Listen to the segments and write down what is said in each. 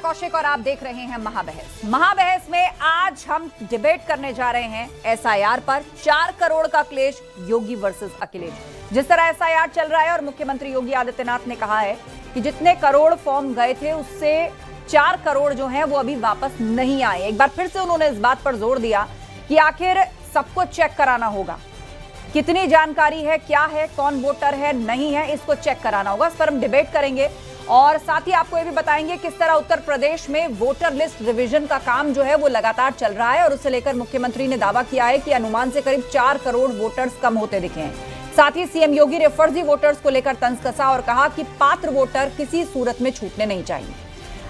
कौशिक और आप देख रहे हैं महाबहस में आज हम डिबेट करने जा रहे हैं एसआईआर पर। 4 करोड़ का क्लेश योगी वर्सेस अखिलेश। जिस तरह एसआईआर चल रहा है और मुख्यमंत्री योगी आदित्यनाथ ने कहा है कि जितने करोड़ फॉर्म गए थे उससे 4 करोड़ जो हैं वो अभी वापस नहीं आए। एक बार फिर से उन्होंने इस बात पर जोर दिया कि आखिर सबको चेक कराना होगा, कितनी जानकारी है, क्या है, कौन वोटर है, नहीं है, इसको चेक कराना होगा। इस पर हम डिबेट करेंगे और साथ ही आपको ये भी बताएंगे किस तरह उत्तर प्रदेश में वोटर लिस्ट रिवीजन का काम जो है वो लगातार चल रहा है और उसे लेकर मुख्यमंत्री ने दावा किया है कि अनुमान से करीब 4 करोड़ वोटर्स कम होते दिखे हैं। साथ ही सीएम योगी ने फर्जी वोटर्स को लेकर तंज कसा और कहा कि पात्र वोटर किसी सूरत में छूटने नहीं चाहिए।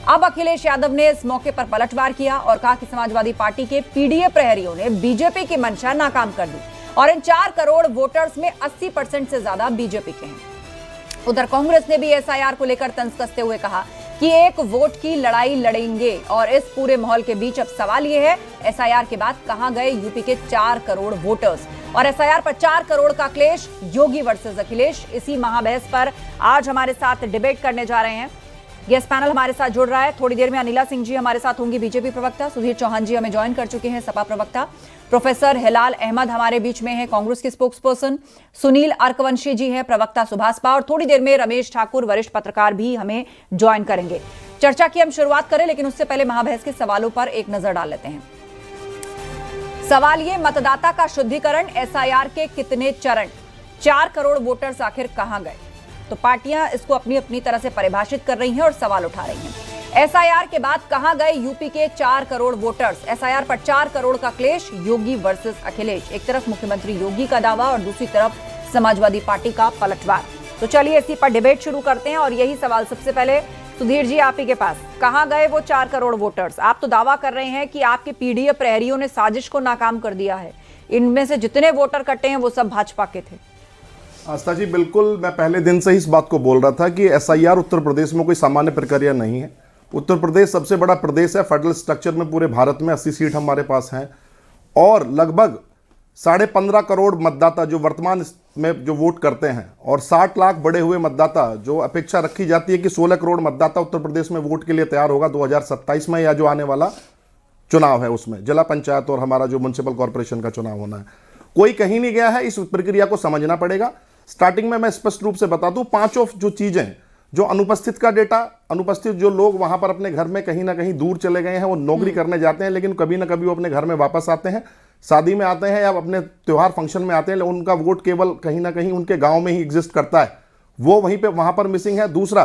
अब अखिलेश यादव ने इस मौके पर पलटवार किया और कहा कि समाजवादी पार्टी के पीडीए प्रहरियों ने बीजेपी की मंशा नाकाम कर दी और इन 4 करोड़ वोटर्स में 80% से ज्यादा बीजेपी के हैं। उधर कांग्रेस ने भी एसआईआर को लेकर तंज कसते हुए कहा कि एक वोट की लड़ाई लड़ेंगे और इस पूरे माहौल के बीच अब सवाल यह है एसआईआर के बाद कहां गए यूपी के 4 करोड़ वोटर्स और एसआईआर पर 4 करोड़ का क्लेश योगी वर्सेस अखिलेश। इसी महाबहस पर आज हमारे साथ डिबेट करने जा रहे हैं। गेस्ट पैनल हमारे साथ जुड़ रहा है। थोड़ी देर में अनिला सिंह जी हमारे साथ होंगी, बीजेपी प्रवक्ता। सुधीर चौहान जी हमें ज्वाइन कर चुके हैं, सपा प्रवक्ता। प्रोफेसर हिलाल अहमद हमारे बीच में है, कांग्रेस के स्पोक्सपर्सन। सुनील अर्कवंशी जी हैं, प्रवक्ता सुभाषपा। और थोड़ी देर में रमेश ठाकुर वरिष्ठ पत्रकार भी हमें ज्वाइन करेंगे। चर्चा की हम शुरुआत करें, लेकिन उससे पहले महाबहस के सवालों पर एक नजर डाल लेते हैं। सवाल ये, मतदाता का शुद्धिकरण, एसआईआर के कितने चरण, 4 करोड़ वोटर्स आखिर कहां गए? तो पार्टियां इसको अपनी अपनी तरह से परिभाषित कर रही हैं और सवाल उठा रही हैं। एसआईआर के बाद कहां गए यूपी के 4 करोड़ वोटर्स? एसआईआर पर 4 करोड़ का क्लेश, योगी वर्सेस अखिलेश। एक तरफ मुख्यमंत्री योगी का दावा और दूसरी तरफ समाजवादी पार्टी का पलटवार। तो चलिए इसी पर डिबेट शुरू करते हैं और यही सवाल सबसे पहले सुधीर जी आप ही के पास, कहां गए वो 4 करोड़ वोटर्स? आप तो दावा कर रहे हैं कि आपके पीडीए प्रहरियों ने साजिश को नाकाम कर दिया है, इनमें से जितने वोटर कटे हैं वो सब भाजपा के थे। आस्था जी, बिल्कुल, मैं पहले दिन से ही इस बात को बोल रहा था कि एसआईआर उत्तर प्रदेश में कोई सामान्य प्रक्रिया नहीं है। उत्तर प्रदेश सबसे बड़ा प्रदेश है फेडरल स्ट्रक्चर में, पूरे भारत में 80 सीट हमारे पास हैं और लगभग 15.5 करोड़ मतदाता जो वर्तमान में जो वोट करते हैं और 60 लाख बढ़े हुए मतदाता, जो अपेक्षा रखी जाती है कि 16 करोड़ मतदाता उत्तर प्रदेश में वोट के लिए तैयार होगा 2027 में, या जो आने वाला चुनाव है उसमें जिला पंचायत और हमारा जो म्युनिसिपल कॉर्पोरेशन का चुनाव होना है। कोई कहीं नहीं गया है, इस प्रक्रिया को समझना पड़ेगा। स्टार्टिंग में मैं स्पष्ट रूप से बता दूं, 5 जो चीजें, जो अनुपस्थित का डेटा, अनुपस्थित जो लोग वहां पर अपने घर में कहीं ना कहीं दूर चले गए हैं, वो नौकरी करने जाते हैं लेकिन कभी ना कभी वो अपने घर में वापस आते हैं, शादी में आते हैं या अपने त्योहार फंक्शन में आते हैं, उनका वोट केवल कहीं ना कहीं उनके गांव में ही एग्जिस्ट करता है, वो वहां पर मिसिंग है। दूसरा,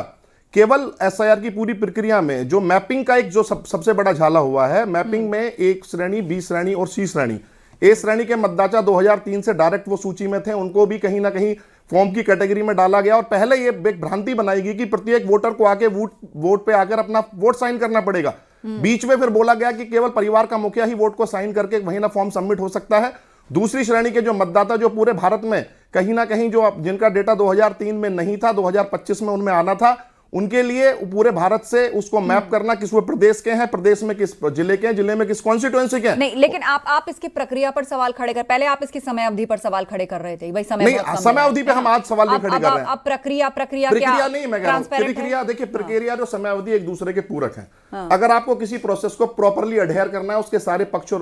केवल एसआईआर की पूरी प्रक्रिया में जो मैपिंग का एक जो सबसे बड़ा झाला हुआ है, मैपिंग में A श्रेणी, B श्रेणी और C श्रेणी। ए श्रेणी के मतदाता 2003 से डायरेक्ट वो सूची में थे, उनको भी कहीं ना कहीं फॉर्म की कैटेगरी में डाला गया और पहले ये एक भ्रांति बनाई गई कि प्रत्येक वोटर को आके वोट पे आकर अपना वोट साइन करना पड़ेगा। बीच में फिर बोला गया कि केवल परिवार का मुखिया ही वोट को साइन करके वही ना फॉर्म सबमिट हो सकता है। दूसरी श्रेणी के जो मतदाता जो पूरे भारत में कहीं ना कहीं जो जिनका डेटा 2003 में नहीं था, 2025 में उनमें आना था, उनके लिए पूरे भारत से उसको मैप करना, किस वो प्रदेश के हैं, प्रदेश में किस जिले के हैं, जिले में किस कॉन्स्टिट्यूएंसी के हैं। नहीं, लेकिन आप इसकी प्रक्रिया पर सवाल खड़े कर, पहले आप इसकी समय अवधि पर सवाल खड़े कर रहे थे। भाई समय अवधि पे हम आज सवाल नहीं खड़े कर रहे हैं। अब प्रक्रिया नहीं, मैं कह रहा हूं प्रक्रिया, देखिए प्रक्रिया और समय अवधि एक दूसरे के पूरक हैं। अगर आपको किसी प्रोसेस को प्रॉपरली अडेयर करना है, उसके सारे पक्ष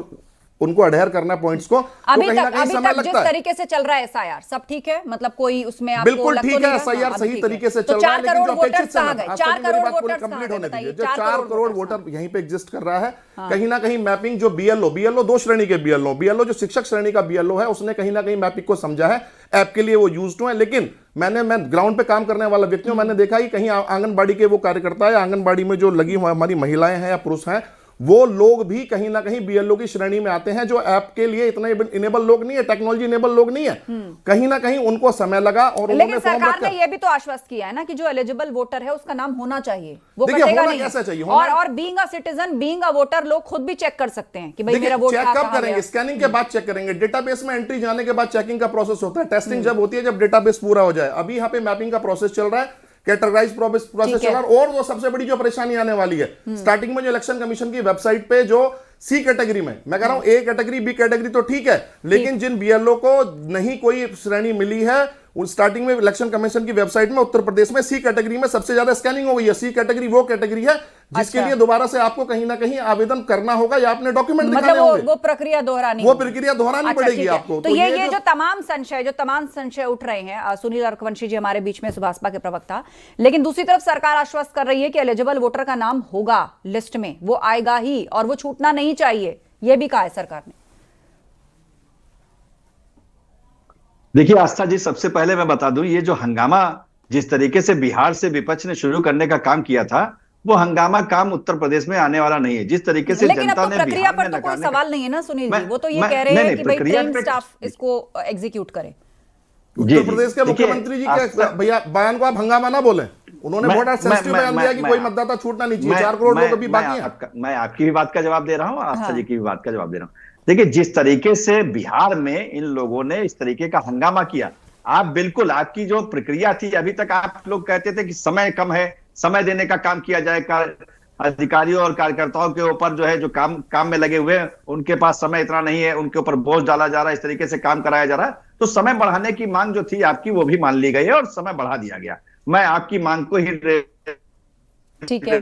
उनको अडेयर करना पॉइंट्स को, अभी तक जिस तरीके से चल रहा है एसआईआर सब ठीक है, मतलब कोई उसमें आपको बिल्कुल ठीक है, एसआईआर सही तरीके से चल रहा है, लेकिन जो अपेक्षित समय 4 करोड़ वोटर कंप्लीट होने दीजिए, जो 4 करोड़ वोटर यहीं पे एग्जिस्ट कर रहा है, कहीं ना कहीं मैपिंग जो बीएलओ 2 श्रेणी के बीएलओ जो शिक्षक श्रेणी का बीएलओ है, उसने कहीं ना कहीं मैपिंग को समझा है, ऐप के लिए वो यूज्ड है। लेकिन मैं ग्राउंड पे काम करने वाला व्यक्ति हूं, मैंने देखा कि कहीं आंगनबाड़ी के वो कार्यकर्ता है, आंगनबाड़ी में जो लगी हुई हमारी महिलाएं हैं या पुरुष हैं, वो लोग भी कहीं ना कहीं बीएलओ की श्रेणी में आते हैं, जो ऐप के लिए इतने इनेबल लोग नहीं है, टेक्नोलॉजी इनेबल लोग नहीं है। कहीं ना कहीं उनको समय लगा और लेकिन सरकार ने यह भी तो आश्वस्त किया है ना कि जो एलिजिबल वोटर है उसका नाम होना चाहिए, वो कटेगा नहीं। कैसा चाहिए और being a citizen, being a voter, लोग खुद भी चेक कर सकते हैं कि भाई मेरा वोट चेक कब करेंगे? स्कैनिंग के बाद चेक करेंगे, डेटाबेस में एंट्री जाने के बाद चेकिंग का प्रोसेस होता है, टेस्टिंग जब होती है जब डेटाबेस पूरा हो जाए। अभी यहाँ पे मैपिंग का प्रोसेस चल रहा है, कैटेगराइज प्रोसेस चल रहा है। और वो सबसे बड़ी जो परेशानी आने वाली है, स्टार्टिंग में जो इलेक्शन कमीशन की वेबसाइट पे जो सी कैटेगरी में, मैं कह रहा हूं ए कैटेगरी, बी कैटेगरी तो ठीक है, लेकिन जिन बीएलओ को नहीं कोई श्रेणी मिली है, स्टार्टिंग में इलेक्शन कमीशन की वेबसाइट में उत्तर प्रदेश में सी कैटेगरी में सबसे ज्यादा स्कैनिंग हो गई है। सी कैटेगरी वो कैटेगरी है जिसके अच्छा। लिए दोबारा से आपको कहीं ना कहीं आवेदन करना होगा या अपने डॉक्यूमेंट दिखाने मतलब होंगे। वो प्रक्रिया दोहरानी वो होगी। प्रक्रिया दोहरानी अच्छा, पड़ेगी ठीक है। आपको। तो ये जो तमाम संशय उठ रहे हैं, सुनील अरकवंशी जी हमारे बीच में, सुभाषपा के प्रवक्ता, लेकिन दूसरी तरफ सरकार आश्वस्त कर रही है कि एलिजिबल वोटर का नाम होगा लिस्ट में, वो आएगा ही और वो छूटना नहीं चाहिए, ये भी कहा है सरकार ने। देखिए आस्था जी, सबसे पहले मैं बता दूं, ये जो हंगामा जिस तरीके से बिहार से विपक्ष ने शुरू करने का काम किया था, वो हंगामा काम उत्तर प्रदेश में आने वाला नहीं है। जिस तरीके से लेकिन अब जनता तो ने प्रक्रिया बिहार पर में तो कोई नकारने सवाल नहीं है ना सुनील जी, वो तो ये मैं- कह रहे नहीं, हैं नहीं, कि भाई प्रक्रिया ट्रेन पे- स्टाफ इसको एग्जीक्यूट करे। उत्तर प्रदेश के मुख्यमंत्री जी के भैया बयान को आप हंगामा ना बोले। उन्होंने बहुत सेंसिटिव बयान दिया कि कोई मतदाता छूटना नहीं चाहिए, 4 करोड़ लोग अभी बाकी हैं। मैं आपकी भी बात का जवाब दे रहा हूं और आस्था जी की भी बात का जवाब दे रहा हूं। देखिए, जिस तरीके से बिहार में इन लोगों ने इस तरीके का हंगामा किया, आप बिल्कुल, आपकी जो प्रक्रिया थी, अभी तक आप लोग कहते थे कि समय कम है, समय देने का काम किया जाए, अधिकारियों और कार्यकर्ताओं के ऊपर जो है, जो काम में लगे हुए हैं, उनके पास समय इतना नहीं है, उनके ऊपर बोझ डाला जा रहा है, इस तरीके से काम कराया जा रहा है। तो समय बढ़ाने की मांग जो थी आपकी, वो भी मान ली गई है और समय बढ़ा दिया गया। मैं आपकी मांग को ही ठीक है,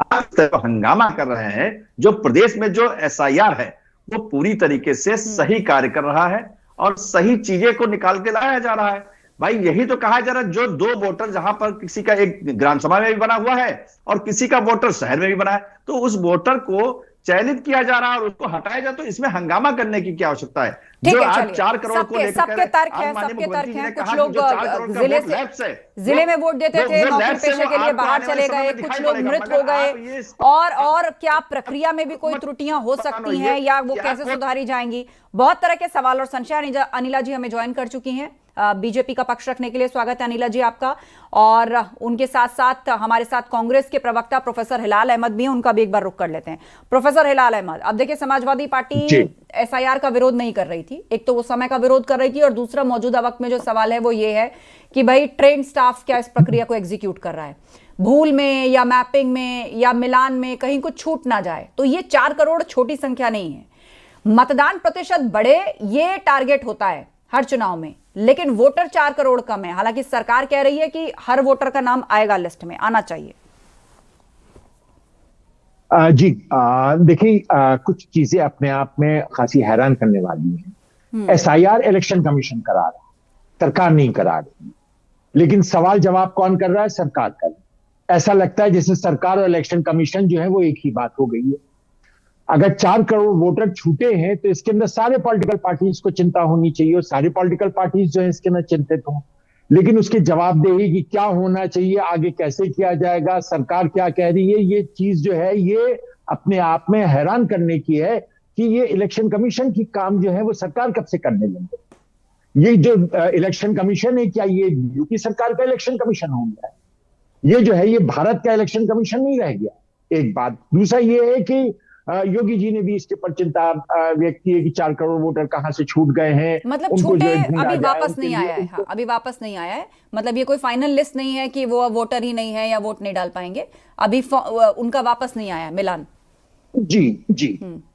आप हंगामा कर रहे हैं। जो प्रदेश में जो एसआईआर है, वो पूरी तरीके से सही कार्य कर रहा है और सही चीजें को निकाल के लाया जा रहा है। भाई, यही तो कहा जा रहा है, जो 2 वोटर, जहां पर किसी का एक ग्राम सभा में भी बना हुआ है और किसी का वोटर शहर में भी बना है, तो उस वोटर को चयनित किया जा रहा है और उसको हटाया जाए, तो इसमें हंगामा करने की क्या आवश्यकता है? ठीक जो है, आज चलिए। 4 करोड़ को लेकर सबके तर्क हैं, कुछ लोग जिले में वोट देते थे, नौकरी पेशे के लिए बाहर चले गए, कुछ लोग मृत हो गए, और क्या प्रक्रिया में भी कोई त्रुटियां हो सकती हैं या वो कैसे सुधारी जाएंगी? बहुत तरह के सवाल और संशय। अनिला जी हमें ज्वाइन कर चुकी हैं बीजेपी का पक्ष रखने के लिए। स्वागत है अनिला जी आपका। और उनके साथ साथ हमारे साथ कांग्रेस के प्रवक्ता प्रोफेसर हिलाल अहमद भी हैं, उनका भी एक बार रुख कर लेते हैं। प्रोफेसर हिलाल अहमद, अब देखिए, समाजवादी पार्टी एसआईआर का विरोध नहीं कर रही थी, एक तो वो समय का विरोध कर रही थी, और दूसरा मौजूदा वक्त में जो सवाल है वो ये है कि भाई ट्रेन स्टाफ क्या इस प्रक्रिया को एग्जीक्यूट कर रहा है, भूल में या मैपिंग में या मिलान में कहीं कुछ छूट ना जाए। तो ये 4 करोड़ छोटी संख्या नहीं है। मतदान प्रतिशत बढ़े, ये टारगेट होता है हर चुनाव में, लेकिन वोटर 4 करोड़ कम है। हालांकि सरकार कह रही है कि हर वोटर का नाम आएगा लिस्ट में, आना चाहिए। जी, देखिए, कुछ चीजें अपने आप में खासी हैरान करने वाली हैं। एसआईआर इलेक्शन कमीशन करा रहा है, सरकार नहीं करा रही, लेकिन सवाल जवाब कौन कर रहा है? सरकार कर रही है। ऐसा लगता है जैसे सरकार और इलेक्शन कमीशन जो है वो एक ही बात हो गई है। अगर 4 करोड़ वोटर छूटे हैं तो इसके अंदर सारे पॉलिटिकल पार्टीज को चिंता होनी चाहिए और सारी पॉलिटिकल पार्टीज जो है इसके अंदर चिंतित हों, लेकिन उसकी जवाबदेही कि क्या होना चाहिए, आगे कैसे किया जाएगा, सरकार क्या कह रही है, ये चीज जो है ये अपने आप में हैरान करने की है कि ये इलेक्शन कमीशन की काम जो है वो सरकार कब से करने लगे। ये जो इलेक्शन कमीशन है, क्या ये यूपी सरकार का इलेक्शन कमीशन हो गया है? ये जो है ये भारत का इलेक्शन कमीशन नहीं रह गया, एक बात। दूसरा ये है कि योगी जी ने भी इसके पर चिंता व्यक्त की है कि 4 करोड़ वोटर कहां से छूट गए हैं, मतलब छूटे अभी वापस नहीं आया है। हाँ, अभी वापस नहीं आया है, मतलब ये कोई फाइनल लिस्ट नहीं है कि वो वोटर ही नहीं है या वोट नहीं डाल पाएंगे, अभी उनका वापस नहीं आया मिलान। जी।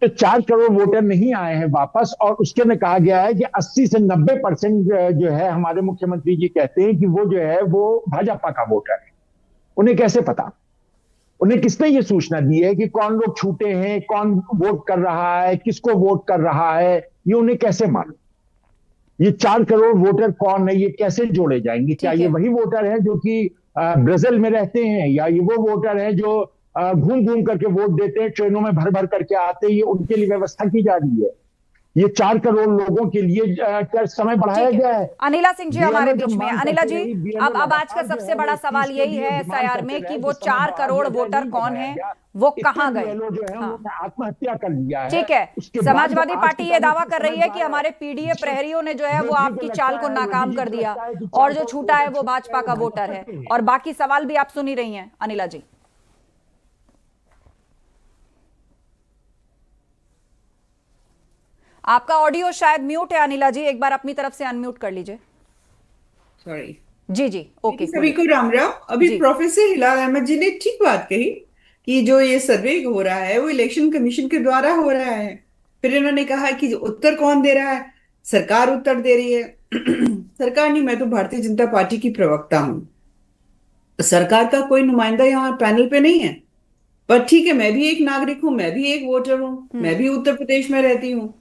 तो 4 करोड़ वोटर नहीं आए हैं वापस, और उसके में कहा गया है कि 80 से 90% जो है, हमारे मुख्यमंत्री जी कहते हैं कि वो जो है वो भाजपा का वोटर है। उन्हें कैसे पता? उन्हें किसने ये सूचना दी है कि कौन लोग छूटे हैं, कौन वोट कर रहा है, किसको वोट कर रहा है, ये उन्हें कैसे मालूम? ये 4 करोड़ वोटर कौन है, ये कैसे जोड़े जाएंगे? क्या ये वही वोटर है जो कि ब्राजील में रहते हैं, या ये वो वोटर है जो घूम घूम करके वोट देते हैं, ट्रेनों में भर भर करके आते हैं? ये उनके लिए व्यवस्था की जा रही है। ये 4 करोड़ लोगों के लिए क्या समय बढ़ाया गया है? अनिला सिंह जी हमारे बीच में। अनिला जी, अब आज का सबसे बड़ा सवाल यही है एसआईआर में कि वो 4 करोड़ वोटर कौन है, वो कहां गए? आत्महत्या कर लिया है। ठीक है, समाजवादी पार्टी ये दावा कर रही है कि हमारे पीडीए प्रहरियों ने जो है वो आपकी चाल को नाकाम कर दिया और जो छूटा है वो भाजपा का वोटर है, और बाकी सवाल भी आप सुन ही रही हैं अनिला जी। आपका ऑडियो शायद म्यूट है अनिला जी, एक बार अपनी तरफ से अनम्यूट कर लीजिए। सॉरी। जी ओके। सभी को राम राम। अभी प्रोफेसर हिलाल अहमद जी ने ठीक बात कही कि जो ये सर्वे हो रहा है वो इलेक्शन कमीशन के द्वारा हो रहा है। फिर इन्होंने कहा कि उत्तर कौन दे रहा है? सरकार उत्तर दे रही है। सरकार नहीं, मैं तो भारतीय जनता पार्टी की प्रवक्ता हूं। सरकार का कोई नुमाइंदा यहाँ पैनल पे नहीं है, पर ठीक है, मैं भी एक नागरिक हूं, मैं भी एक वोटर हूं, मैं भी उत्तर प्रदेश में रहती हूँ,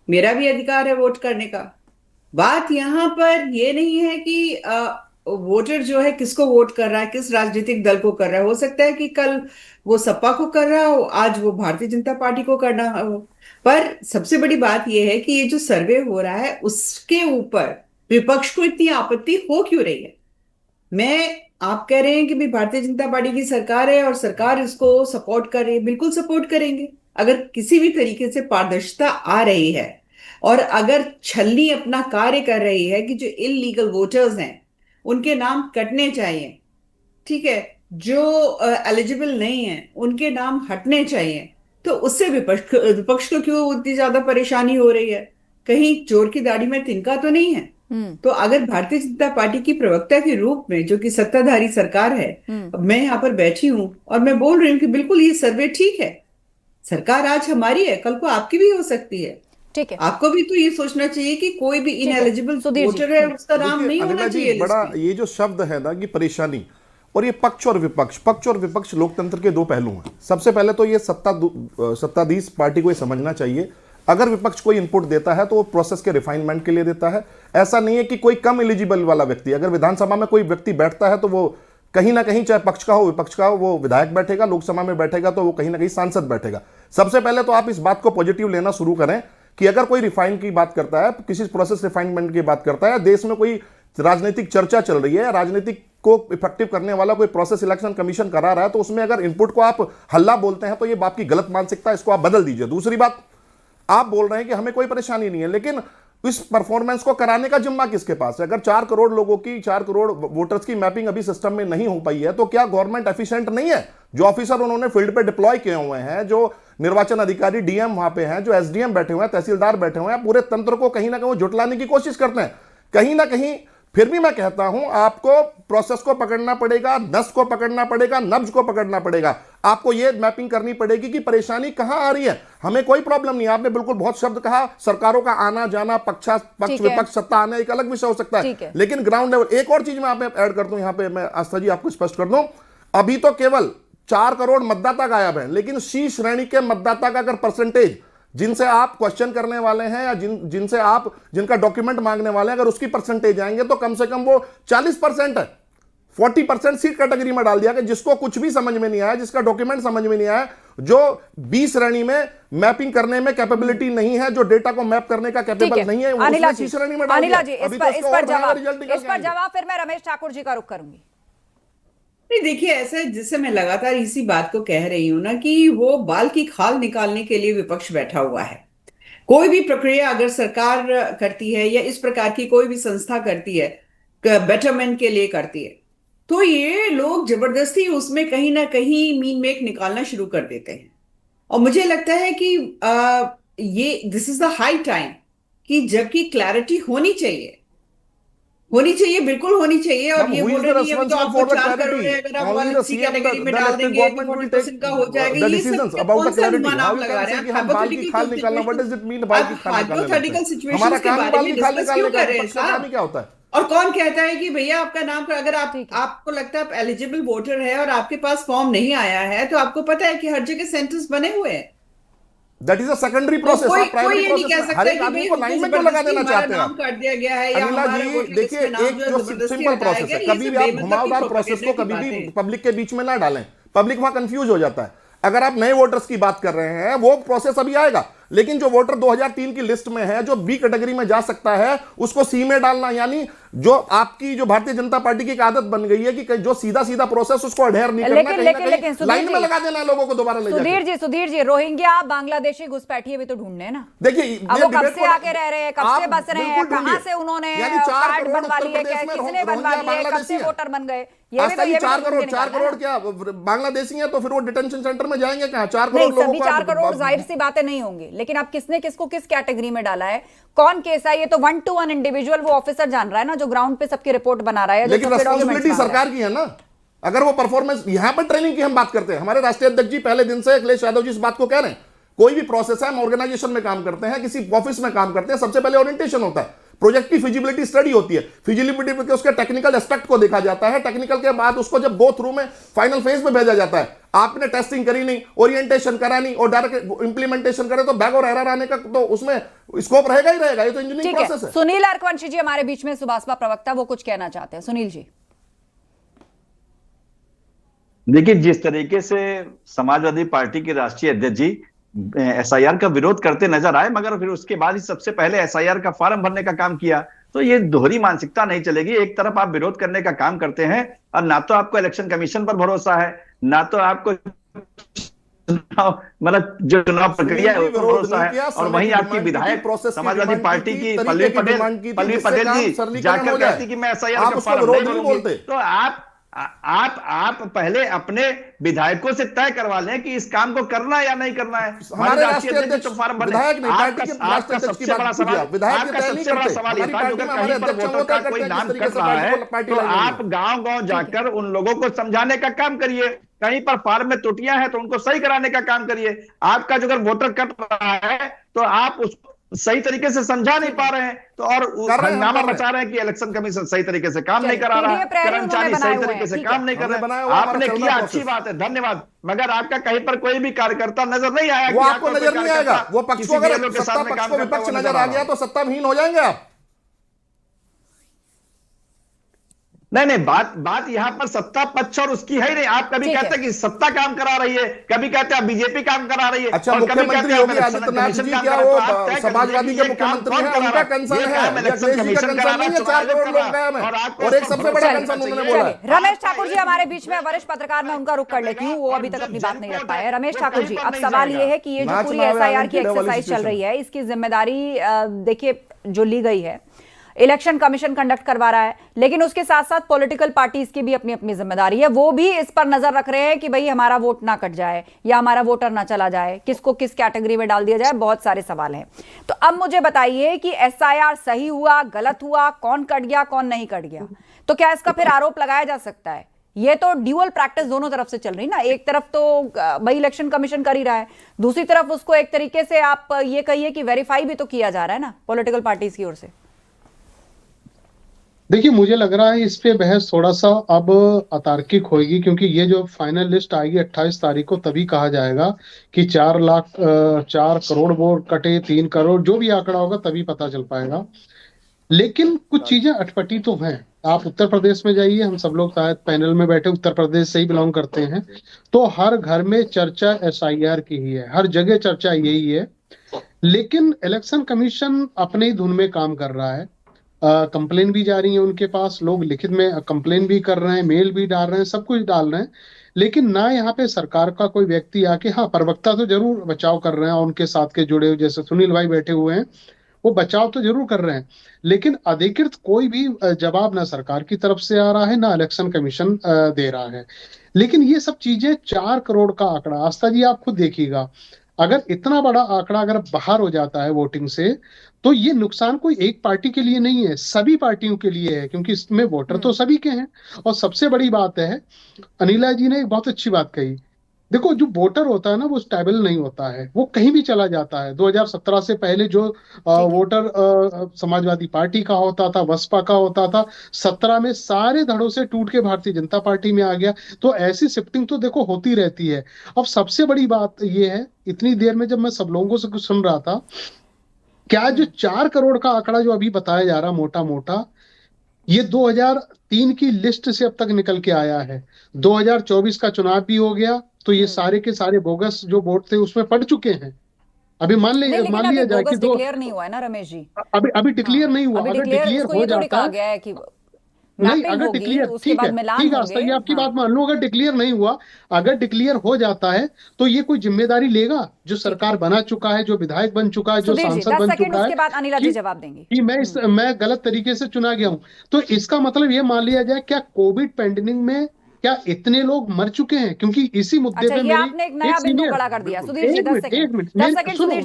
मेरा भी अधिकार है वोट करने का। बात यहाँ पर ये नहीं है कि वोटर जो है किसको वोट कर रहा है, किस राजनीतिक दल को कर रहा है। हो सकता है कि कल वो सपा को कर रहा हो, आज वो भारतीय जनता पार्टी को करना हो। पर सबसे बड़ी बात यह है कि ये जो सर्वे हो रहा है उसके ऊपर विपक्ष को इतनी आपत्ति हो क्यों रही है। मैं आप कह रहे हैं कि भाई भारतीय जनता पार्टी की सरकार है और सरकार इसको सपोर्ट कर रही है, बिल्कुल सपोर्ट करेंगे अगर किसी भी तरीके से पारदर्शिता आ रही है और अगर छलनी अपना कार्य कर रही है कि जो इलीगल वोटर्स हैं उनके नाम कटने चाहिए, ठीक है, जो एलिजिबल नहीं है उनके नाम हटने चाहिए, तो उससे विपक्ष को क्यों इतनी ज्यादा परेशानी हो रही है। कहीं चोर की दाढ़ी में तिनका तो नहीं है। तो अगर भारतीय जनता पार्टी की प्रवक्ता के रूप में, जो कि सत्ताधारी सरकार है, अब मैं यहाँ पर बैठी हूं और मैं बोल रही हूँ कि बिल्कुल ये सर्वे ठीक है, सरकार आज हमारी है, कल को आपकी भी हो सकती है। ठीक है, आपको भी तो ये सोचना चाहिए कि कोई भी इनएलिजिबल वोटर है उसका नाम नहीं होना चाहिए बड़ा लिस्ट में। ये जो शब्द है ना कि परेशानी, और ये पक्ष और विपक्ष लोकतंत्र के दो पहलू हैं। सबसे पहले तो ये सत्ताधीश पार्टी को ये समझना चाहिए, अगर विपक्ष कोई इनपुट देता है तो वो प्रोसेस के रिफाइनमेंट के लिए देता है। ऐसा नहीं है कि कोई कम एलिजिबल वाला व्यक्ति, अगर विधानसभा में कोई व्यक्ति बैठता है तो वो कहीं ना कहीं, चाहे पक्ष का हो विपक्ष का हो, वो विधायक बैठेगा, लोकसभा में बैठेगा तो वो कहीं ना कहीं सांसद बैठेगा। सबसे पहले तो आप इस बात को पॉजिटिव लेना शुरू करें कि अगर कोई रिफाइन की बात करता है, किसी प्रोसेस रिफाइनमेंट की बात करता है, देश में कोई राजनीतिक चर्चा चल रही है, राजनीतिक को इफेक्टिव करने वाला कोई प्रोसेस इलेक्शन कमीशन करा रहा है, तो उसमें अगर इनपुट को आप हल्ला बोलते हैं तो ये आपकी गलत मानसिकता है, इसको आप बदल दीजिए। दूसरी बात, आप बोल रहे हैं कि हमें कोई परेशानी नहीं है, लेकिन इस परफॉर्मेंस को कराने का जिम्मा किसके पास है? अगर 4 करोड़ लोगों की, 4 करोड़ वोटर्स की मैपिंग अभी सिस्टम में नहीं हो पाई है, तो क्या गवर्नमेंट एफिशिएंट नहीं है? जो ऑफिसर उन्होंने फील्ड पे डिप्लॉय किए हुए हैं, जो निर्वाचन अधिकारी डीएम वहां पे हैं, जो एसडीएम बैठे हुए हैं, तहसीलदार बैठे हुए हैं, पूरे तंत्र को कहीं ना कहीं वो जुटलाने की कोशिश करते हैं। कहीं ना कहीं फिर भी मैं कहता हूं, आपको प्रोसेस को पकड़ना पड़ेगा, नस को पकड़ना पड़ेगा, नब्ज को पकड़ना पड़ेगा। आपको ये मैपिंग करनी पड़ेगी कि परेशानी कहां आ रही है। हमें कोई प्रॉब्लम नहीं है, आपने बिल्कुल बहुत शब्द कहा, सरकारों का आना जाना, पक्ष विपक्ष सत्ता आना एक अलग विषय हो सकता है, लेकिन ग्राउंड लेवल। एक और चीज मैं आप ऐड कर दूं, यहां पे मैं आस्था जी आपको स्पष्ट कर दूं, अभी तो केवल 4 करोड़ मतदाता गायब है, लेकिन सी श्रेणी के मतदाता का अगर परसेंटेज, जिनसे आप क्वेश्चन करने वाले हैं या जिनसे आप जिनका डॉक्यूमेंट मांगने वाले हैं, अगर उसकी परसेंटेज आएंगे तो कम से कम वो 40% है। 40% सी कैटेगरी में डाल दिया कि जिसको कुछ भी समझ में नहीं आया, जिसका डॉक्यूमेंट समझ में नहीं आया, जो 20 श्रेणी में मैपिंग करने में कैपेबिलिटी नहीं है, जो डेटा को मैप करने का कैपेबल नहीं है, अनिला जी, सी श्रेणी में डाल दिया। इस पर जवाब फिर मैं रमेश ठाकुर जी का रुख करूंगी। नहीं, देखिए, ऐसा है, जिससे मैं लगातार इसी बात को कह रही हूं ना कि वो बाल की खाल निकालने के लिए विपक्ष बैठा हुआ है। कोई भी प्रक्रिया अगर सरकार करती है या इस प्रकार की कोई भी संस्था करती है, बेटरमेंट के लिए करती है, तो ये लोग जबरदस्ती उसमें कहीं ना कहीं मीन मेक निकालना शुरू कर देते हैं। और मुझे लगता है कि ये this is the high time कि जबकि क्लैरिटी होनी चाहिए, बिल्कुल होनी चाहिए। और ये बोल रहे हैं तो आपको 4 करोड़ है, अगर आप 1 कैटेगरी में डाल देंगे तो 40% का हो जाएगा। ये सब कौन सा अनुमान आप लगा रहे हैं? हाइपोथेटिकल सिचुएशंस के बारे में डिस्कस क्यों कर रहे हैं साहब? क्या होता है? और कौन कहता है कि भैया आपका नाम, अगर आपको लगता है आप एलिजिबल वोटर है और आपके पास फॉर्म नहीं आया है, तो आपको पता है कि हर जगह सेंटर्स बने हुए हैं। That is a secondary process, कोई प्राइमरी ये नहीं कह प्रोसेस। सकता हर एक कि आदमी भाई को लाइन में क्यों लगा देना चाहते हैं? नाम काट दिया गया है या अनिला हमारे जी, वोटर लिस्ट देखिए, में नाम एक जो जो जबरदस्ती सिंपल हटाया प्रोसेस गया, है, ये कभी सब भी आप बेमतलब घुमावदार की प्रोसेस को propaganda कभी की भी बातें। पब्लिक के बीच में ना डालें, पब्लिक वहां कंफ्यूज हो जाता है। अगर आप नए वोटर्स की बात कर रहे हैं, वो प्रोसेस अभी आएगा, लेकिन जो वोटर 2003 की लिस्ट में है, जो बी कैटेगरी में जा सकता है, उसको सी में डालना, यानी जो आपकी जो भारतीय जनता पार्टी की एक आदत बन गई है कि जो सीधा सीधा प्रोसेस उसको अडेयर नहीं करना, कहीं लाइन में लगा देना लोगों को दोबारा ले जाके। सुधीर जी, रोहिंग्या बांग्लादेशी घुसपैठिए भी तो ढूंढने हैं ना। देखिए, अब वो कब से आके रह रहे हैं, कब से बस रहे हैं, कहां से उन्होंने कार्ड बनवा लिए, किसने बनवा लिए, कब से वोटर बन गए? ये भी 4 करोड़ क्या बांग्लादेशी हैं, तो फिर वो डिटेंशन सेंटर में जाएंगे कहां? 4 करोड़ लोगों को, 4 करोड़ जाहिर सी बातें नहीं होंगी, लेकिन अब किसने किसको किस कैटेगरी में डाला है, कौन केस है, ये तो 1 to 1 इंडिविजुअल वो ऑफिसर जान रहा है ना, जो ग्राउंड पे सबकी रिपोर्ट बना रहा है। लेकिन रिस्पांसिबिलिटी सरकार की है ना। अगर वो परफॉर्मेंस, यहां पर ट्रेनिंग की हम बात करते हैं, हमारे राष्ट्रीय अध्यक्ष जी पहले दिन से अखिलेश यादव जी इस बात को कह रहे हैं, कोई भी प्रोसेस है, हम ऑर्गेनाइजेशन में काम करते हैं, किसी ऑफिस में काम करते हैं, सबसे पहले ओरिएंटेशन होता है, प्रोजेक्ट की फिजिबिलिटी स्टडी होती है, फिजिबिलिटी में उसके टेक्निकल एस्पेक्ट को देखा जाता है, टेक्निकल के बाद उसको जब गो थ्रू में फाइनल फेज में भेजा जाता है। आपने टेस्टिंग करी नहीं, ओरिएंटेशन करा नहीं और डायरेक्ट इंप्लीमेंटेशन करे तो बैग और एरर आने का तो उसमें स्कोप रहेगा ही रहेगा। ये तो इंजीनियरिंग प्रोसेस है। सुनील अरकवंशी जी हमारे बीच में, सुभाषपा प्रवक्ता, वो कुछ कहना चाहते हैं। सुनील जी। देखिए, जिस तरीके से समाजवादी पार्टी के राष्ट्रीय अध्यक्ष जी एसआईआर का विरोध करते नजर आए, मगर फिर उसके बाद ही सबसे पहले एसआईआर का फॉर्म भरने का काम किया, तो ये दोहरी मानसिकता नहीं चलेगी। एक तरफ आप विरोध करने का काम करते हैं और ना तो आपको इलेक्शन कमीशन पर भरोसा है, ना तो आपको मतलब जो चुनाव प्रक्रिया है उस पर भरोसा है, और वहीं आपकी विधायक समाजवादी पार्टी की पल्लवी पटेल जी जाकर कहती कि मैं एसआईआर का फॉर्म नहीं भरूंगी। तो आप पहले अपने विधायकों से तय करवा लें कि इस काम को करना है या नहीं करना है। हमारे राष्ट्रीय अध्यक्ष फॉर्म भरने आपका सबसे बड़ा सवाल, ये था, अगर कहीं पर वोटर कार्ड कोई नाम कर रहा है तो आप गांव-गांव जाकर उन लोगों को समझाने का काम करिए। कहीं पर फॉर्म में त्रुटियां हैं तो उनको सही कराने का काम करिए। आपका जो अगर वोटर कट रहा है तो आप उसको सही तरीके से समझा नहीं पा रहे हैं, तो और हंगामा मचा रहे हैं कि इलेक्शन कमीशन सही तरीके से काम नहीं करा रहा है, कर्मचारी सही तरीके से काम नहीं कर रहे। आपने किया, अच्छी बात है, धन्यवाद, मगर आपका कहीं पर कोई भी कार्यकर्ता नजर नहीं आया। वो आपको नजर नहीं आएगा। वो पक्ष को अगर सत्ता पक्ष को विपक्ष नजर आ गया तो सत्ताविहीन हो जाएंगे आप। नहीं, बात यहाँ पर सत्ता पक्ष और उसकी है ही नहीं। आप कभी कहते हैं कि सत्ता काम करा रही है, कभी कहते हैं बीजेपी काम करा रही है। अच्छा, मुख्यमंत्री योगी आदित्यनाथ जी क्या वो समाजवादी के मुख्यमंत्री हैं? उनका कंसर्न है, अखिलेश जी का कंसर्न नहीं है। 4 करोड़ लोग गए में और एक सबसे बड़ा कंसर्न उन्होंने बोला। रमेश ठाकुर जी हमारे बीच में, वरिष्ठ पत्रकार, मैं उनका रुख कर लेती हूँ, वो अभी तक अपनी बात नहीं रख पाए। रमेश ठाकुर जी, अब सवाल ये है कि ये जो पूरी एसआईआर की एक्सरसाइज चल रही है, इसकी जिम्मेदारी देखिए जो ली गई है, इलेक्शन कमीशन कंडक्ट करवा रहा है, लेकिन उसके साथ साथ पॉलिटिकल पार्टीज की भी अपनी अपनी जिम्मेदारी है। वो भी इस पर नजर रख रहे हैं कि भाई हमारा वोट ना कट जाए या हमारा वोटर ना चला जाए, किसको किस कैटेगरी में डाल दिया जाए, बहुत सारे सवाल हैं। तो अब मुझे बताइए कि एसआईआर सही हुआ, गलत हुआ, कौन कट गया, कौन नहीं कट गया, तो क्या इसका फिर आरोप लगाया जा सकता है? ये तो ड्यूअल प्रैक्टिस दोनों तरफ से चल रही ना। एक तरफ तो भाई इलेक्शन कमीशन कर ही रहा है, दूसरी तरफ उसको एक तरीके से आप ये कहिए कि वेरीफाई भी तो किया जा रहा है ना पॉलिटिकल पार्टीज की ओर से। देखिए, मुझे लग रहा है इस पे बहस थोड़ा सा अब अतार्किक होगी, क्योंकि ये जो फाइनल लिस्ट आएगी 28 तारीख को, तभी कहा जाएगा कि 4 करोड़ वोट कटे, 3 करोड़, जो भी आंकड़ा होगा तभी पता चल पाएगा। लेकिन कुछ चीजें अटपटी तो हैं। आप उत्तर प्रदेश में जाइए, हम सब लोग शायद पैनल में बैठे उत्तर प्रदेश से ही बिलोंग करते हैं, तो हर घर में चर्चा एसआईआर की ही है, हर जगह चर्चा यही है। लेकिन इलेक्शन कमीशन अपने ही धुन में काम कर रहा है। कंप्लेन भी जा रही है उनके पास, लोग लिखित में कंप्लेन भी कर रहे हैं, मेल भी डाल रहे हैं, सब कुछ डाल रहे हैं, लेकिन ना यहाँ पे सरकार का कोई व्यक्ति आके, हाँ प्रवक्ता तो जरूर बचाव कर रहे हैं, और उनके साथ के जुड़े हुए जैसे सुनील भाई बैठे हुए हैं, वो बचाव तो जरूर कर रहे हैं, लेकिन अधिकृत कोई भी जवाब ना सरकार की तरफ से आ रहा है, ना इलेक्शन कमीशन दे रहा है। लेकिन ये सब चीजें, 4 करोड़ का आंकड़ा, आस्था जी आप खुद देखिएगा, अगर इतना बड़ा आंकड़ा अगर बाहर हो जाता है वोटिंग से, तो ये नुकसान कोई एक पार्टी के लिए नहीं है, सभी पार्टियों के लिए है, क्योंकि इसमें वोटर तो सभी के हैं। और सबसे बड़ी बात है, अनिला जी ने एक बहुत अच्छी बात कही, देखो जो वोटर होता है ना, वो स्टेबल नहीं होता है, वो कहीं भी चला जाता है। 2017 से पहले जो वोटर समाजवादी पार्टी का होता था, बसपा का होता था, 17 में सारे धड़ों से टूट के भारतीय जनता पार्टी में आ गया। तो ऐसी शिफ्टिंग तो देखो होती रहती है। अब सबसे बड़ी बात ये है, इतनी देर में जब मैं सब लोगों से कुछ सुन रहा था, क्या जो 4 करोड़ का आंकड़ा जो अभी बताया जा रहा मोटा मोटा, ये 2003 की लिस्ट से अब तक निकल के आया है। 2024 का चुनाव भी हो गया, तो ये सारे के सारे बोगस जो वोट थे उसमें पड़ चुके हैं। अभी मान लिया जाए कि डिक्लेयर नहीं हुआ है ना रमेश जी, अभी डिक्लेयर नहीं हुआ। अगर डिक्लेयर हो जाता है कि नहीं, अगर डिक्लेयर, ठीक है आस्था जी, आपकी बात मान लो, अगर डिक्लेयर नहीं हुआ, अगर डिक्लेयर हो जाता है तो ये कोई जिम्मेदारी लेगा जो सरकार बना चुका है, जो विधायक बन चुका है, जो सांसद बन चुका है, उसके बाद अनिला जी जवाब देंगे कि मैं गलत तरीके से चुना गया हूं। तो इसका मतलब ये मान लिया जाए, क्या कोविड पैंडेमिक में क्या इतने लोग मर चुके हैं? क्योंकि इसी मुद्दे पे आपने एक नया बिंदु खड़ा कर दिया। सुधीर जी 10 सेकंड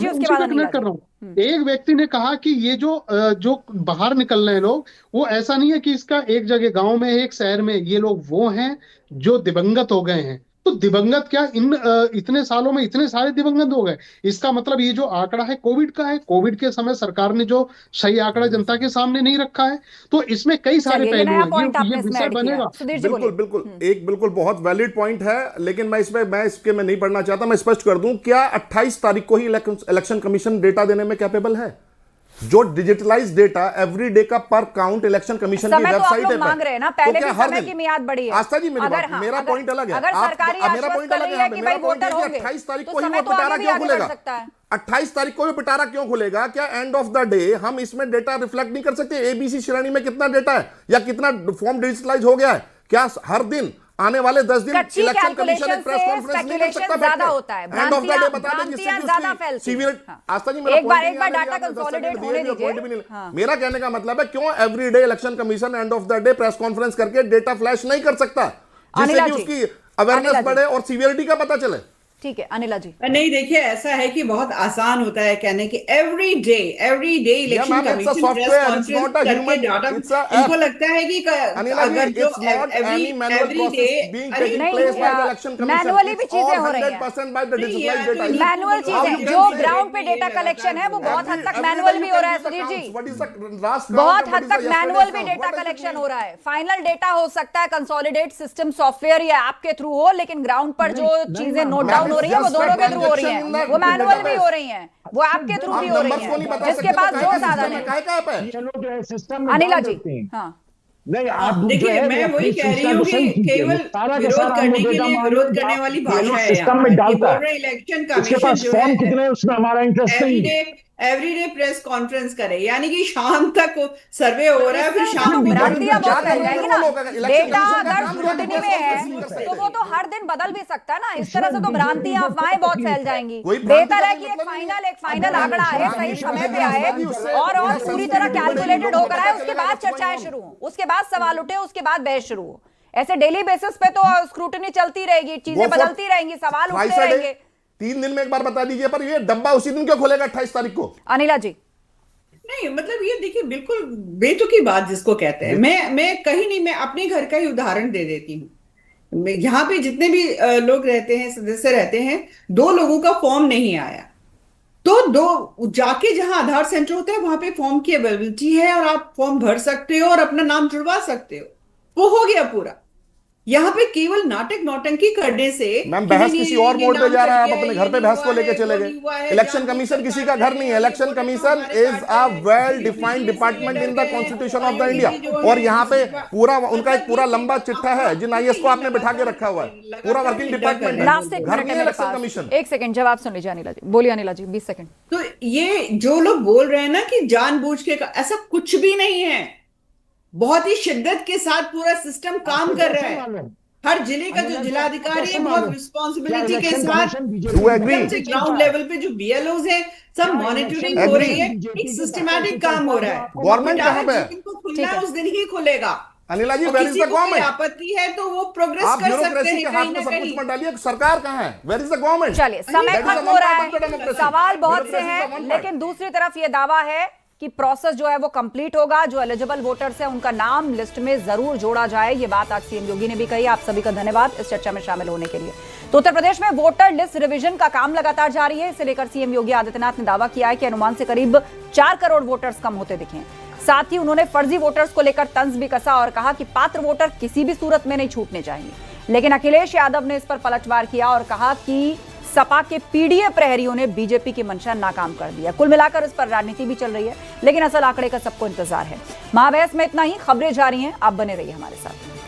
उसके बाद कर रहा हूँ। एक व्यक्ति ने कहा कि ये जो बाहर निकल रहे हैं लोग, वो ऐसा नहीं है कि इसका एक जगह गांव में, एक शहर में, ये लोग वो हैं जो दिवंगत हो गए हैं, तो दिवंगत क्या इन इतने सालों में इतने सारे दिवंगत हो गए। इसका मतलब ये जो आंकड़ा है कोविड का है, कोविड के समय सरकार ने जो सही आंकड़ा जनता के सामने नहीं रखा है, तो इसमें कई सारे चलिए, पहलू नया हैं। पॉइंट आपने ये इसमें विषय ऐड किया बनेगा। है। सुधीर जी बिल्कुल बोलिए। बिल्कुल एक बिल्कुल बहुत वैलिड पॉइंट है, लेकिन मैं इसके में नहीं पढ़ना चाहता। मैं स्पष्ट कर दूं, क्या 28 तारीख को ही इलेक्शन कमीशन डेटा देने में कैपेबल है? जो डिजिटलाइज डेटा एवरी डे का पर काउंट इलेक्शन कमीशन की समय तो आप वेबसाइट लोग है मांग रहे हैं ना, पहले भी समय की मियाद बढ़ी है। आस्था जी अगर मेरा पॉइंट अलग है। अगर सरकारी मेरा पॉइंट अलग है कि भाई वोटर होंगे 28 तारीख तो को ही समय वो तो आगे पिटारा भी क्यों आगे बढ़ खुलेगा? सकता है। 28 तारीख को भी पिटारा क्यों खुलेगा? क्या एंड ऑफ द डे हम इसमें डेटा रिफ्लेक्ट नहीं कर सकते? एबीसी श्रेणी में कितना डेटा है या कितना फॉर्म डिजिटलाइज हो गया है? क्या हर दिन आने वाले 10 दिन कच्ची इलेक्शन कमीशन कैलकुलेशन एक प्रेस से कॉन्फ्रेंस नहीं कर सकता? स्पेकुलेशन ज्यादा होता है, एंड ऑफ द डे बता दें जिससे भ्रांतियां ज्यादा फैलती हैं। सीवियर हाँ। आस्था जी मेरा एक बार point नहीं डाटा आ रहा है, कंसोलिडेट आपने होने 10 सेकंड दीजिए। दिए, हाँ। मेरा कहने का मतलब है क्यों everyday election commission end of the day press conference करके डेटा फ्लैश नहीं कर सकता, जिससे अनिला कि जी, उसकी अनिला अवेयरनेस जी। बढ़े और सीवियरिटी का पता चले। ठीक है अनिला जी। नहीं, देखिए ऐसा है कि बहुत आसान होता है कहने कि every day election ma'am, it's a commission press software, it's conference not a करके human, डाटा, it's a इनको app. लगता है कि अनिला जी, अगर जो it's not any manual every process day being अरे taken नहीं, place by the election commission. Manually भी It's चीजें all हो रही हैं। 100% by the नहीं, digitalized ये तो data. मैनुअल How चीजें you can जो say- ग्राउंड पे डेटा कलेक्शन है वो बहुत हद तक मैनुअल भी हो रहा है Sudhir ji. What is the last count बहुत and what हद is the तक yesterday's मैनुअल भी count? Data What does it collection mean? हो रहा है। फाइनल डेटा हो सकता है कंसोलिडेट सिस्टम सॉफ्टवेयर या ऐप के थ्रू हो, लेकिन ग्राउंड पर जो चीजें नोट डाउन हो रही है वो दोनों के थ्रू हो रही हैं। वो मैनुअल भी हो रही हैं, वो ऐप के थ्रू आप भी हो रही numbers को नहीं हैं, बता जिसके सकते पास तो जो काहे का साधन system है? है। काहे का ऐप है? ये लोग जो है सिस्टम में अनिला डाल जी। देते हैं। हाँ नहीं, आप जो देखिए है मैं वो वही अपनी कह रही सूचना हूँ को कि सही कीजिए। केवल वो सारा का विरोध सारा करने के डेटा लिए मान विरोध लो, करने वाली ये भाषा लोग है सिस्टम यहाँ में पर कि डालता बोल है। रहे इलेक्शन उसके कमीशन पास जो फॉर्म है कितने हैं, उसमें हमारा इंटरेस्ट नहीं है। एवरीडे प्रेस कॉन्फ्रेंस करे, यानी कि शाम तक सर्वे हो रहा है, फिर इससे शाम तो को भ्रांतियां क्या बहुत फैल जाएंगी ना। डेटा अगर काम स्क्रूटिनी में है तो वो तो हर दिन बदल भी सकता है ना। इस तरह से तो भ्रांतियां अफवाहें बहुत फैल जाएंगी। कोई भ्रांति बेहतर है का कि मतलब नहीं है। एक फाइनल आंकड़ा आए, सही समय पे आए और पूरी तरह कैलकुलेटेड होकर आए, उसके बाद चर्चाएं शुरू हो, उसके बाद सवाल उठे, उसके बाद बहस शुरू हो। ऐसे डेली बेसिस पे तो स्क्रूटिनी चलती रहेगी, चीजें बदलती रहेंगी, सवाल उठते रहेंगे। 3 दिन में एक बार बता दीजिए, पर ये डब्बा उसी दिन क्यों खोलेगा 28 तारीख को? अनिला जी नहीं, मतलब ये देखिए बिल्कुल बेतुकी बात जिसको कहते हैं। मैं कहीं नहीं, मैं अपने घर का ही उदाहरण दे देती हूँ। यहाँ पे जितने भी लोग रहते हैं, सदस्य रहते हैं, 2 लोगों का फॉर्म नहीं आया तो 2 जाके जहां आधार सेंटर होता है वहां पे फॉर्म की अवेलेबिलिटी है और आप फॉर्म भर सकते हो और अपना नाम जुड़वा सकते हो, वो हो गया पूरा। यहाँ पे केवल नाटक नौटंकी करने से मैम बहस किसी और मोड पे जा रहा है, आप अपने घर पे बहस को लेके चले गए। इलेक्शन कमीशन किसी का घर नहीं है। Election commission is a well defined department in the constitution of the India, और यहाँ पे पूरा उनका एक पूरा लंबा चिट्ठा है जिन आईएएस को आपने बिठा के रखा हुआ है, पूरा वर्किंग डिपार्टमेंट है। लास्ट एक घर मिनट नहीं है है मेरे इलेक्शन पास। कमीशन। एक सेकंड जवाब सुन लीजिए अनिला जी। बोलिए अनिला जी, 20 सेकंड। तो ये जो लोग बोल रहे हैं ना कि जानबूझ के ऐसा कुछ भी नहीं है। बहुत ही शिद्दत के साथ पूरा सिस्टम काम कर रहा है। हर जिले का जो जिलाधिकारी है बहुत रिस्पॉन्सिबिलिटी के साथ ग्राउंड लेवल पे जो बीएलओज है सब मॉनिटरिंग हो रही है, एक सिस्टमैटिक काम हो रहा है। गवर्नमेंट कहाँ पे है? जिस दिन को खुलना है उस दिन ही खुलेगा। अनिला जी, और वेयर इज किसी द को कोई गवर्नमेंट? आपत्ति है तो वो प्रोग्रेस आप कर सकते ब्यूरोक्रेसी हैं के हाथ कहीं में ना सब कुछ कहीं। मत डालिए। सरकार कहाँ है? Where is the government? चलिए समय That is खत्म the हो one रहा part of the है, democracy. सवाल बहुत से Democracy is हैं, the one part. लेकिन दूसरी तरफ ये दावा है कि प्रोसेस जो है वो कंप्लीट होगा, जो एलिजिबल वोटर्स हैं उनका नाम लिस्ट में जरूर जोड़ा जाए। ये बात आज सीएम योगी ने भी कही। आप सभी का धन्यवाद इस चर्चा में शामिल होने के लिए। तो उत्तर प्रदेश में वोटर लिस्ट रिवीजन का काम लगातार जारी है। इसे लेकर सीएम योगी आदित्यनाथ ने दावा किया है कि अनुमान से करीब 4 करोड़ वोटर्स कम होते दिखे हैं। साथ ही उन्होंने फर्जी वोटर्स को लेकर तंज भी कसा और कहा कि पात्र वोटर किसी भी सूरत में नहीं छूटने चाहिए। लेकिन अखिलेश यादव ने इस पर पलटवार किया और कहा कि सपा के पीडीए प्रहरियों ने बीजेपी की मंशा नाकाम कर दिया। कुल मिलाकर इस पर राजनीति भी चल रही है, लेकिन असल आंकड़े का सबको इंतजार है। महाबहस में इतना ही। खबरें जारी हैं, आप बने रहिए हमारे साथ।